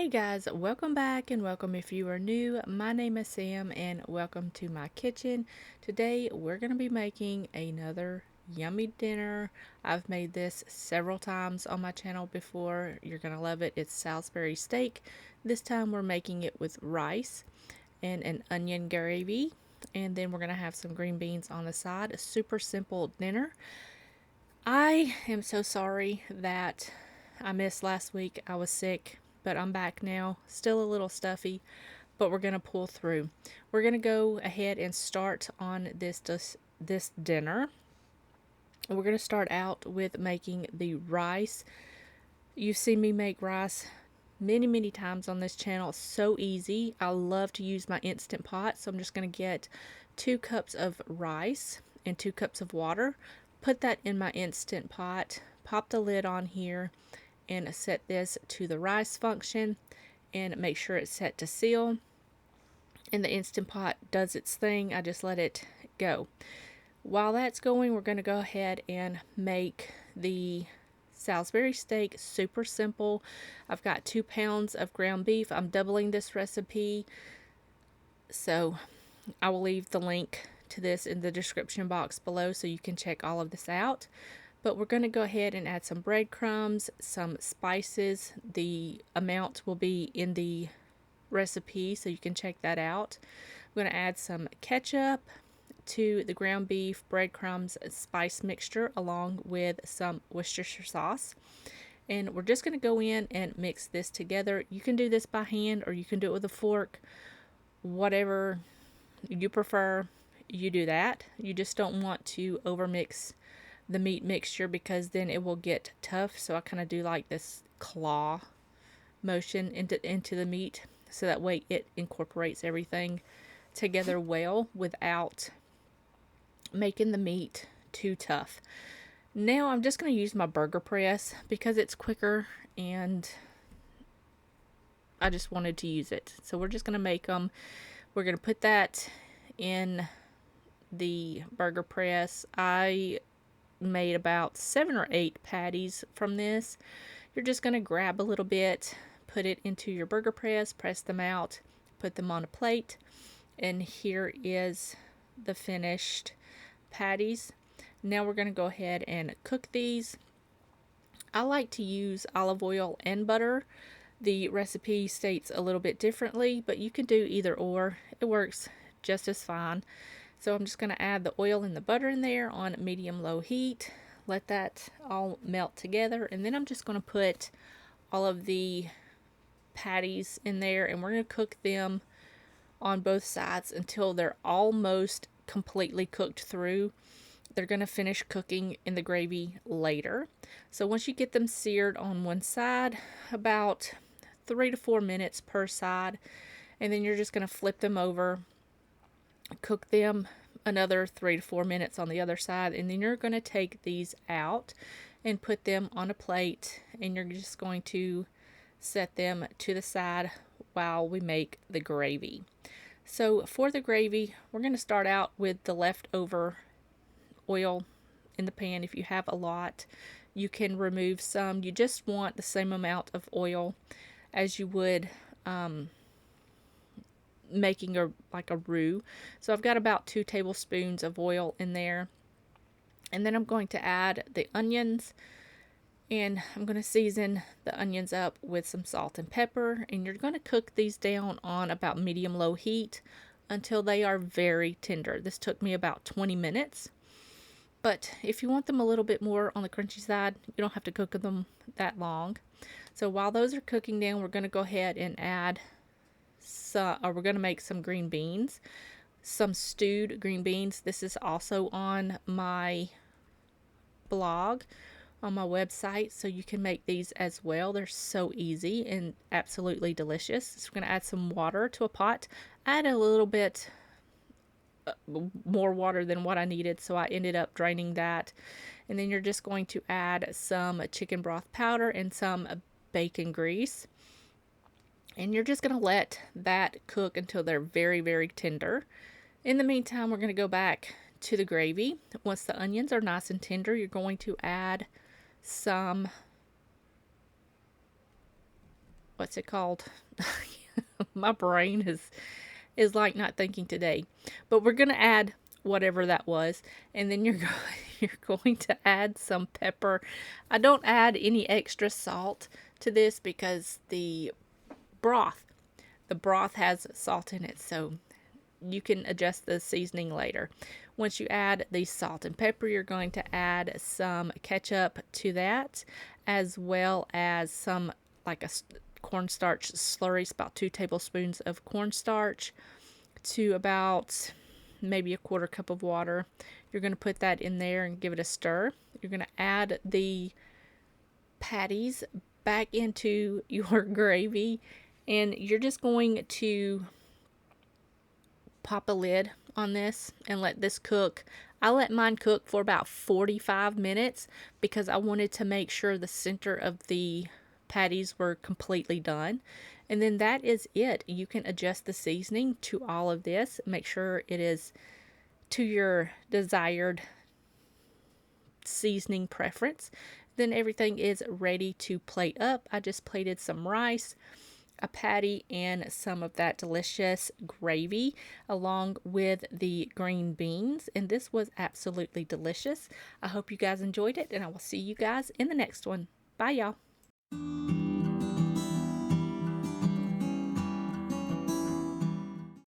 Hey guys, welcome back and welcome if you are new. My name is Sam and welcome to my kitchen. Today we're going to be making another yummy dinner. I've made this several times on my channel before. You're going to love it. It's Salisbury steak. This time we're making it with rice and an onion gravy. And then we're going to have some green beans on the side. A super simple dinner. I am so sorry that I missed last week. I was sick, but I'm back now. Still a little stuffy, but we're going to pull through. We're going to go ahead and start on this dinner. We're going to start out with making the rice. You've seen me make rice many times on this channel. It's so easy. I love to use my Instant Pot, so I'm just going to get 2 cups of rice and 2 cups of water. Put that in my Instant Pot, pop the lid on here, and set this to the rice function, and make sure it's set to seal. And the Instant Pot does its thing. I just let it go. While that's going, we're going to go ahead and make the Salisbury steak. Super simple. I've got 2 pounds of ground beef. I'm doubling this recipe, so I will leave the link to this in the description box below so you can check all of this out. But we're going to go ahead and add some breadcrumbs, some spices. The amount will be in the recipe, so you can check that out. I'm going to add some ketchup to the ground beef, breadcrumbs, spice mixture, along with some Worcestershire sauce. And we're just going to go in and mix this together. You can do this by hand or you can do it with a fork. Whatever you prefer, you do that. You just don't want to overmix the meat mixture because then it will get tough. So I kind of do like this claw motion into the meat, so that way it incorporates everything together well without making the meat too tough. Now I'm just going to use my burger press because it's quicker and I just wanted to use it. So we're just going to make them. We're going to put that in the burger press. I made about 7 or 8 patties from this. You're just going to grab a little bit, put it into your burger press, press them out, put them on a plate, and here is the finished patties. Now we're going to go ahead and cook these. I like to use olive oil and butter. The recipe states a little bit differently, but you can do either or. It works just as fine. So I'm just going to add the oil and the butter in there on medium-low heat. Let that all melt together. And then I'm just going to put all of the patties in there. And we're going to cook them on both sides until they're almost completely cooked through. They're going to finish cooking in the gravy later. So once you get them seared on one side, about 3 to 4 minutes per side. And then you're just going to flip them over, cook them another 3 to 4 minutes on the other side, and then you're going to take these out and put them on a plate, and you're just going to set them to the side while we make the gravy. So for the gravy, we're going to start out with the leftover oil in the pan. If you have a lot, you can remove some. You just want the same amount of oil as you would making like a roux. So I've got about 2 tablespoons of oil in there, and then I'm going to add the onions, and I'm going to season the onions up with some salt and pepper, and you're going to cook these down on about medium-low heat until they are very tender. This took me about 20 minutes, but if you want them a little bit more on the crunchy side, you don't have to cook them that long. So while those are cooking down, we're going to go ahead and add we're going to make some green beans, some stewed green beans. This is also on my blog, on my website, so you can make these as well. They're so easy and absolutely delicious. So we're going to add some water to a pot. I add a little bit more water than what I needed, so I ended up draining that. And then you're just going to add some chicken broth powder and some bacon grease. And you're just going to let that cook until they're very tender. In the meantime, we're going to go back to the gravy. Once the onions are nice and tender, you're going to add some what's it called? My brain is like not thinking today. But we're going to add whatever that was, and then you're going to add some pepper. I don't add any extra salt to this because broth the broth has salt in it, so you can adjust the seasoning later. Once you add the salt and pepper, you're going to add some ketchup to that, as well as some like a cornstarch slurry. It's about 2 tablespoons of cornstarch to about maybe a quarter cup of water. You're going to put that in there and give it a stir. You're going to add the patties back into your gravy, and you're just going to pop a lid on this and let this cook. I let mine cook for about 45 minutes because I wanted to make sure the center of the patties were completely done. And then that is it. You can adjust the seasoning to all of this. Make sure it is to your desired seasoning preference. Then everything is ready to plate up. I just plated some rice, a patty, and some of that delicious gravy along with the green beans, and this was absolutely delicious. I hope you guys enjoyed it, and I will see you guys in the next one. Bye, y'all.